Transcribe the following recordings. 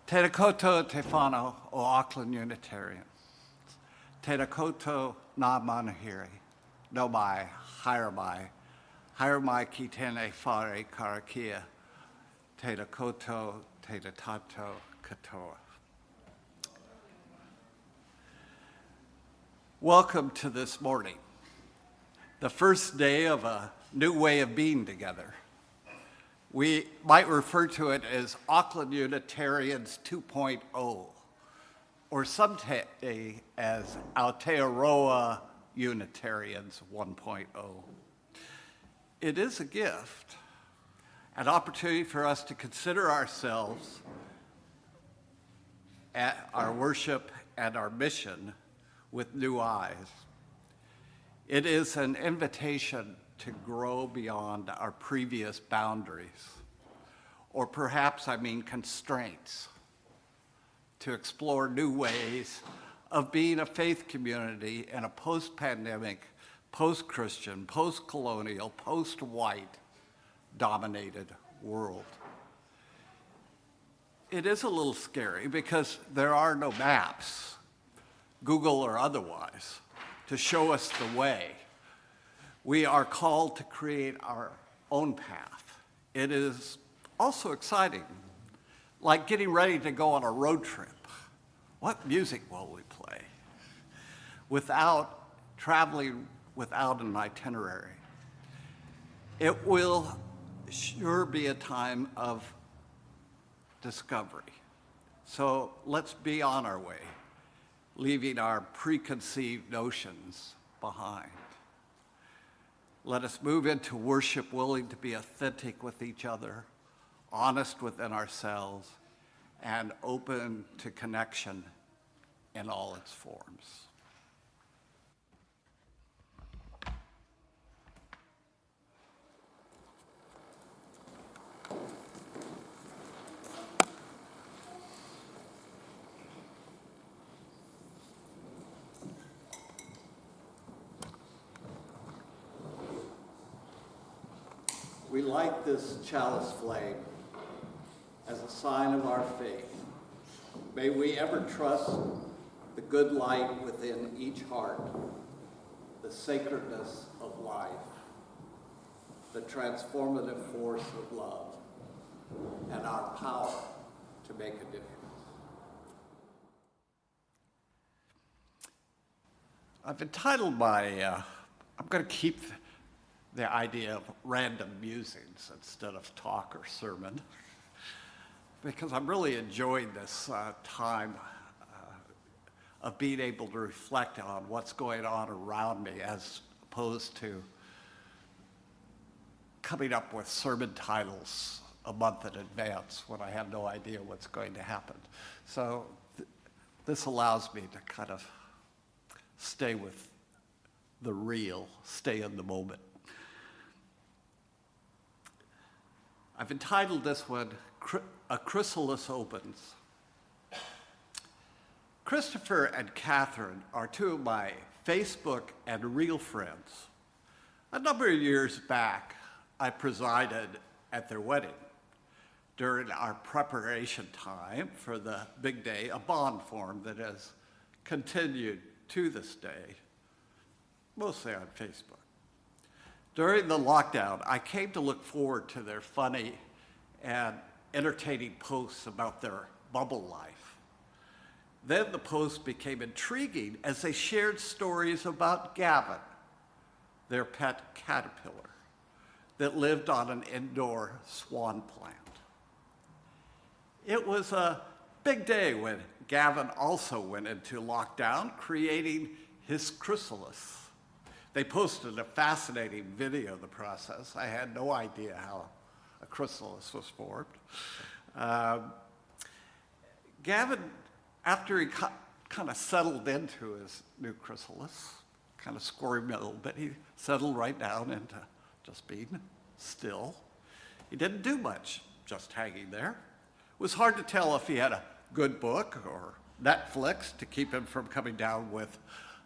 Te koto te whānau o Auckland Unitarian. Te koto nā manahiri. No mai, haere mai ki tēnei whare karakia. Te koto, te tato katoa. Welcome to this morning, the first day of a new way of being together. We might refer to it as Auckland Unitarians 2.0, or some say as Aotearoa Unitarians 1.0. It is a gift, an opportunity for us to consider ourselves, at our worship, and our mission with new eyes. It is an invitation to grow beyond our previous boundaries, or perhaps constraints, to explore new ways of being a faith community in a post-pandemic, post-Christian, post-colonial, post-white dominated world. It is a little scary because there are no maps, Google or otherwise, to show us the way. We are called to create our own path. It is also exciting, like getting ready to go on a road trip. What music will we play? Without traveling without an itinerary. It will sure be a time of discovery. So let's be on our way, leaving our preconceived notions behind. Let us move into worship willing to be authentic with each other, honest within ourselves, and open to connection in all its forms. We light this chalice flame as a sign of our faith. May we ever trust the good light within each heart, the sacredness of life, the transformative force of love, and our power to make a difference. I've entitled I'm going to keep the idea of random musings instead of talk or sermon, because I'm really enjoying this time of being able to reflect on what's going on around me as opposed to coming up with sermon titles a month in advance when I have no idea what's going to happen. So this allows me to kind of stay with the real, stay in the moment. I've entitled this one, A Chrysalis Opens. Christopher and Catherine are two of my Facebook and real friends. A number of years back, I presided at their wedding. During our preparation time for the big day, a bond formed that has continued to this day, mostly on Facebook. During the lockdown, I came to look forward to their funny and entertaining posts about their bubble life. Then the posts became intriguing as they shared stories about Gavin, their pet caterpillar, that lived on an indoor swan plant. It was a big day when Gavin also went into lockdown, creating his chrysalis. They posted a fascinating video of the process. I had no idea how a chrysalis was formed. Gavin, after he kind of settled into his new chrysalis, kind of squirmed a little bit, he settled right down into just being still. He didn't do much, just hanging there. It was hard to tell if he had a good book or Netflix to keep him from coming down with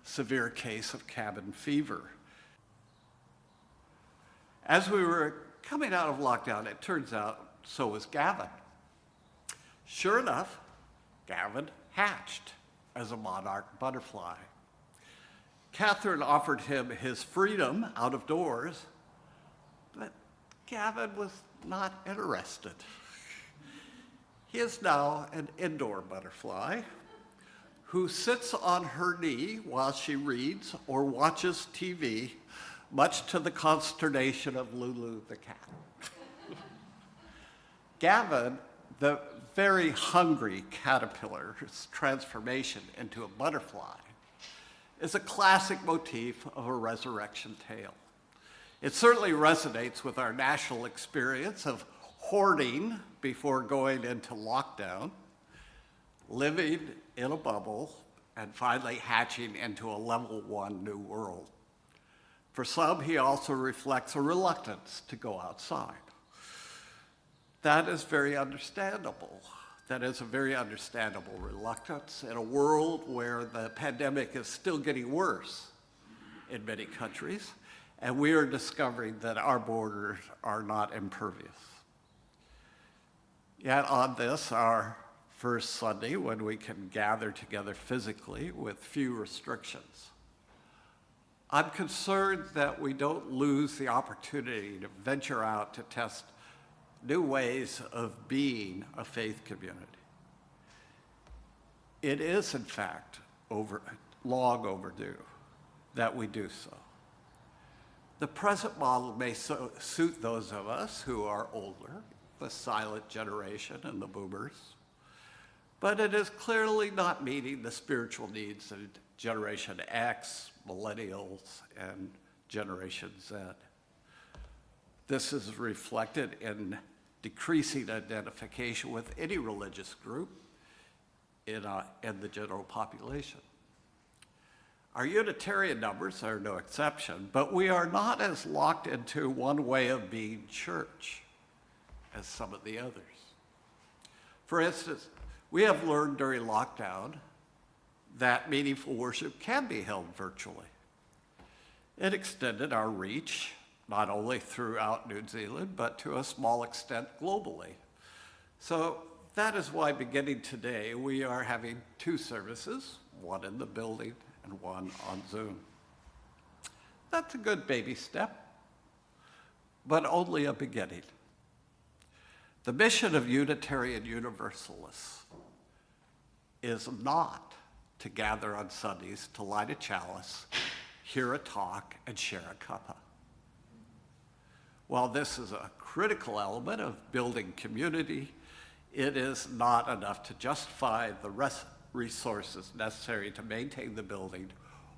severe case of cabin fever. As we were coming out of lockdown, it turns out so was Gavin. Sure enough, Gavin hatched as a monarch butterfly. Catherine offered him his freedom out of doors, but Gavin was not interested. He is now an indoor butterfly who sits on her knee while she reads or watches TV, much to the consternation of Lulu the cat. Gavin, the very hungry caterpillar's transformation into a butterfly, is a classic motif of a resurrection tale. It certainly resonates with our national experience of hoarding before going into lockdown, living in a bubble, and finally hatching into a level 1 new world. For some, he also reflects a reluctance to go outside. That is very understandable. That is a very understandable reluctance in a world where the pandemic is still getting worse in many countries, and we are discovering that our borders are not impervious. Yet on this, our first Sunday, when we can gather together physically with few restrictions, I'm concerned that we don't lose the opportunity to venture out to test new ways of being a faith community. It is, in fact, long overdue that we do so. The present model may suit those of us who are older, the silent generation and the boomers, but it is clearly not meeting the spiritual needs of Generation X, millennials, and Generation Z. This is reflected in decreasing identification with any religious group in the general population. Our Unitarian numbers are no exception, but we are not as locked into one way of being church as some of the others. For instance, we have learned during lockdown that meaningful worship can be held virtually. It extended our reach, not only throughout New Zealand, but to a small extent globally. So that is why beginning today, we are having 2 services, one in the building and one on Zoom. That's a good baby step, but only a beginning. The mission of Unitarian Universalists is not to gather on Sundays to light a chalice, hear a talk, and share a cuppa. While this is a critical element of building community, it is not enough to justify the resources necessary to maintain the building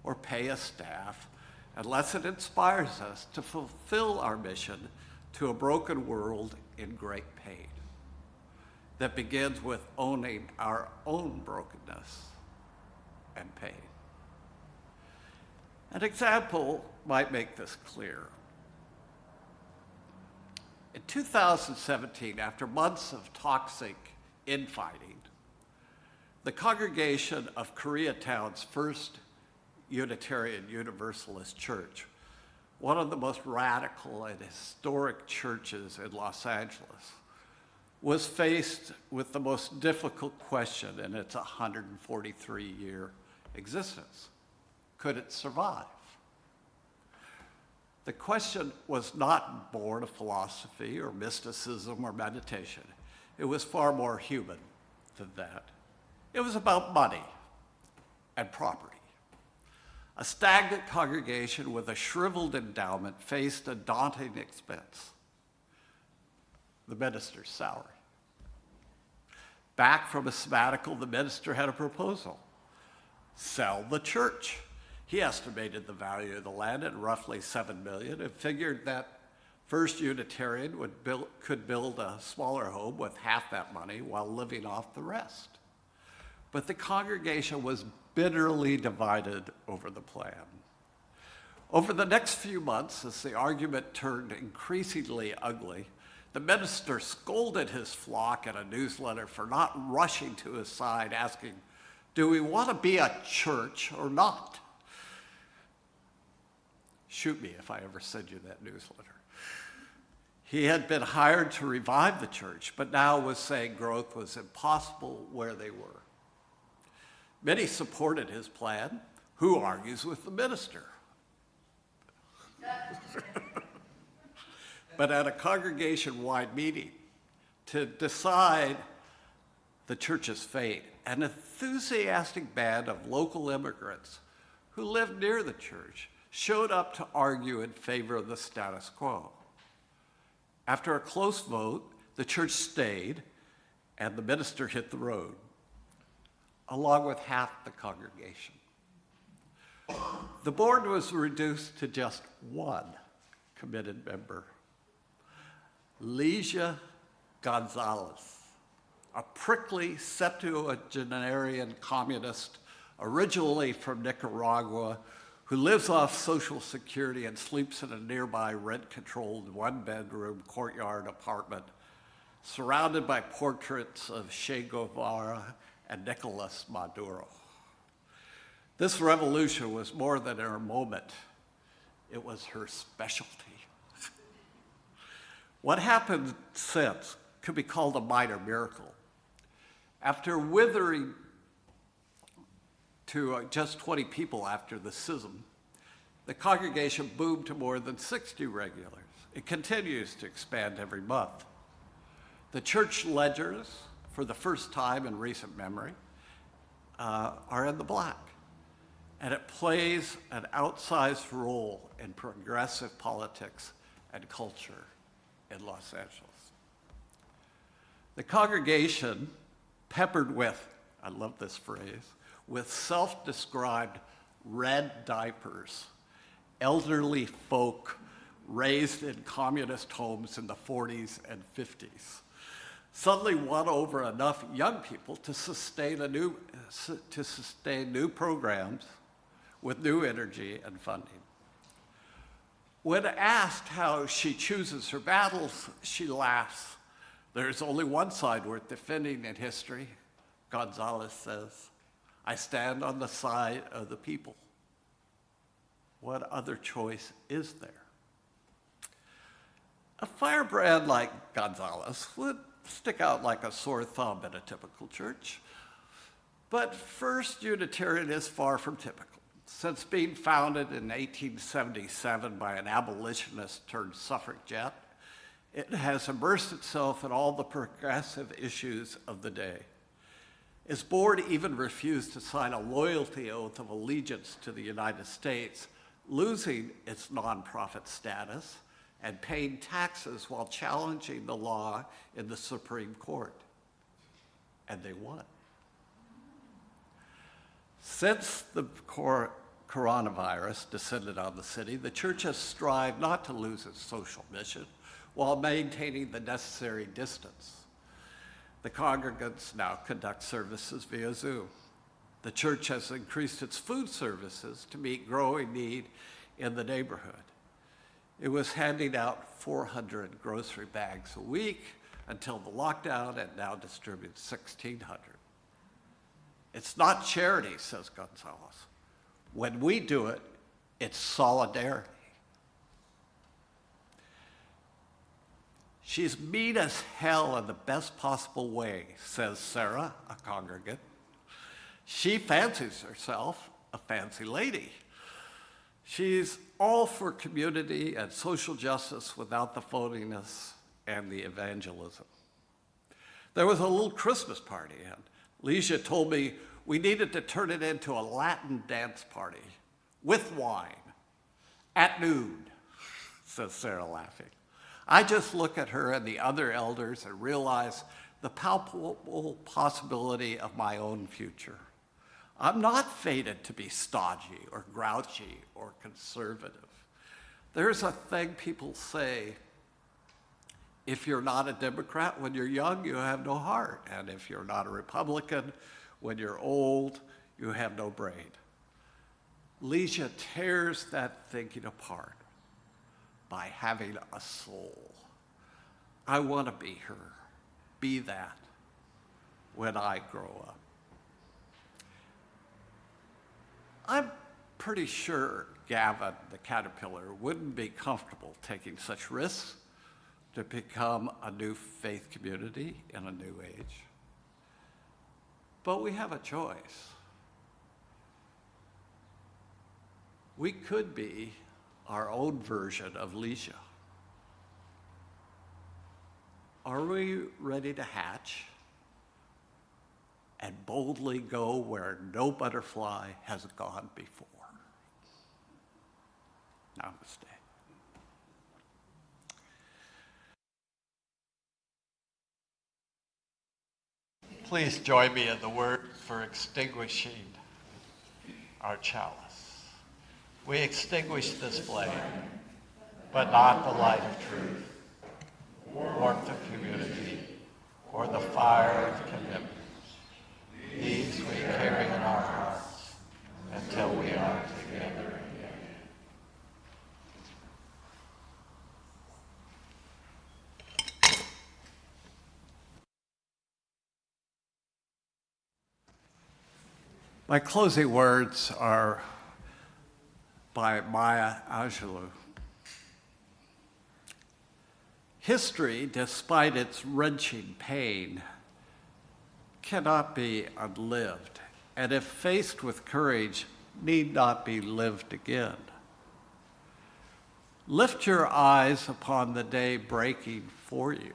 or pay a staff unless it inspires us to fulfill our mission to a broken world in great pain that begins with owning our own brokenness and pain. An example might make this clear. In 2017, after months of toxic infighting, the congregation of Koreatown's first Unitarian Universalist church, one of the most radical and historic churches in Los Angeles, was faced with the most difficult question in its 143-year existence. Could it survive? The question was not born of philosophy or mysticism or meditation. It was far more human than that. It was about money and property. A stagnant congregation with a shriveled endowment faced a daunting expense: the minister's salary. Back from a sabbatical, the minister had a proposal: sell the church. He estimated the value of the land at roughly $7 million and figured that First Unitarian could build a smaller home with half that money while living off the rest. But the congregation was bitterly divided over the plan. Over the next few months, as the argument turned increasingly ugly, the minister scolded his flock in a newsletter for not rushing to his side, asking, "Do we want to be a church or not?" Shoot me if I ever send you that newsletter. He had been hired to revive the church, but now was saying growth was impossible where they were. Many supported his plan. Who argues with the minister? But at a congregation-wide meeting, to decide the church's fate, an enthusiastic band of local immigrants who lived near the church showed up to argue in favor of the status quo. After a close vote, the church stayed, and the minister hit the road, along with half the congregation. The board was reduced to just one committed member, Ligia Gonzalez, a prickly septuagenarian communist originally from Nicaragua who lives off Social Security and sleeps in a nearby rent-controlled one-bedroom courtyard apartment surrounded by portraits of Che Guevara and Nicolas Maduro. This revolution was more than her moment. It was her specialty. What happened since could be called a minor miracle. After withering to just 20 people after the schism, the congregation boomed to more than 60 regulars. It continues to expand every month. The church ledgers, for the first time in recent memory, are in the black. And it plays an outsized role in progressive politics and culture in Los Angeles. The congregation, peppered with, I love this phrase, with self-described red diapers, elderly folk raised in communist homes in the 40s and 50s, suddenly won over enough young people to sustain new programs with new energy and funding. When asked how she chooses her battles, she laughs. There's only one side worth defending in history, Gonzalez says. I stand on the side of the people. What other choice is there? A firebrand like Gonzalez would stick out like a sore thumb in a typical church. But First Unitarian is far from typical. Since being founded in 1877 by an abolitionist turned suffragette, it has immersed itself in all the progressive issues of the day. Its board even refused to sign a loyalty oath of allegiance to the United States, losing its nonprofit status and paying taxes while challenging the law in the Supreme Court. And they won. Since the coronavirus descended on the city, the church has strived not to lose its social mission while maintaining the necessary distance. The congregants now conduct services via Zoom. The church has increased its food services to meet growing need in the neighborhood. It was handing out 400 grocery bags a week until the lockdown and now distributes 1,600. It's not charity, says Gonzalez. When we do it, it's solidarity. She's mean as hell in the best possible way, says Sarah, a congregant. She fancies herself a fancy lady. She's all for community and social justice without the phoniness and the evangelism. There was a little Christmas party, and Ligia told me we needed to turn it into a Latin dance party with wine at noon, says Sarah, laughing. I just look at her and the other elders and realize the palpable possibility of my own future. I'm not fated to be stodgy or grouchy or conservative. There's a thing people say, if you're not a Democrat when you're young, you have no heart. And if you're not a Republican, when you're old, you have no brain. Ligia tears that thinking apart by having a soul. I want to be her, be that when I grow up. I'm pretty sure Gavin, the caterpillar, wouldn't be comfortable taking such risks to become a new faith community in a new age. But we have a choice. We could be our own version of Leisha. Are we ready to hatch and boldly go where no butterfly has gone before? Namaste. Please join me in the word for extinguishing our chalice. We extinguish this flame, but not the light of truth, warmth of community, or the fire of commitment. These we carry in our hearts until we are together again. My closing words are by Maya Angelou. History, despite its wrenching pain, cannot be unlived, and if faced with courage, need not be lived again. Lift your eyes upon the day breaking for you.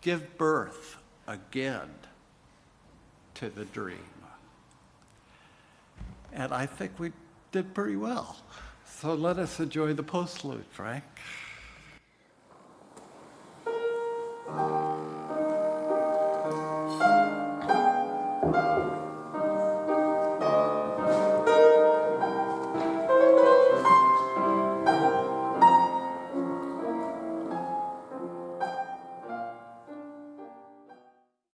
Give birth again to the dream. And I think we did pretty well. So let us enjoy the postlude, Frank.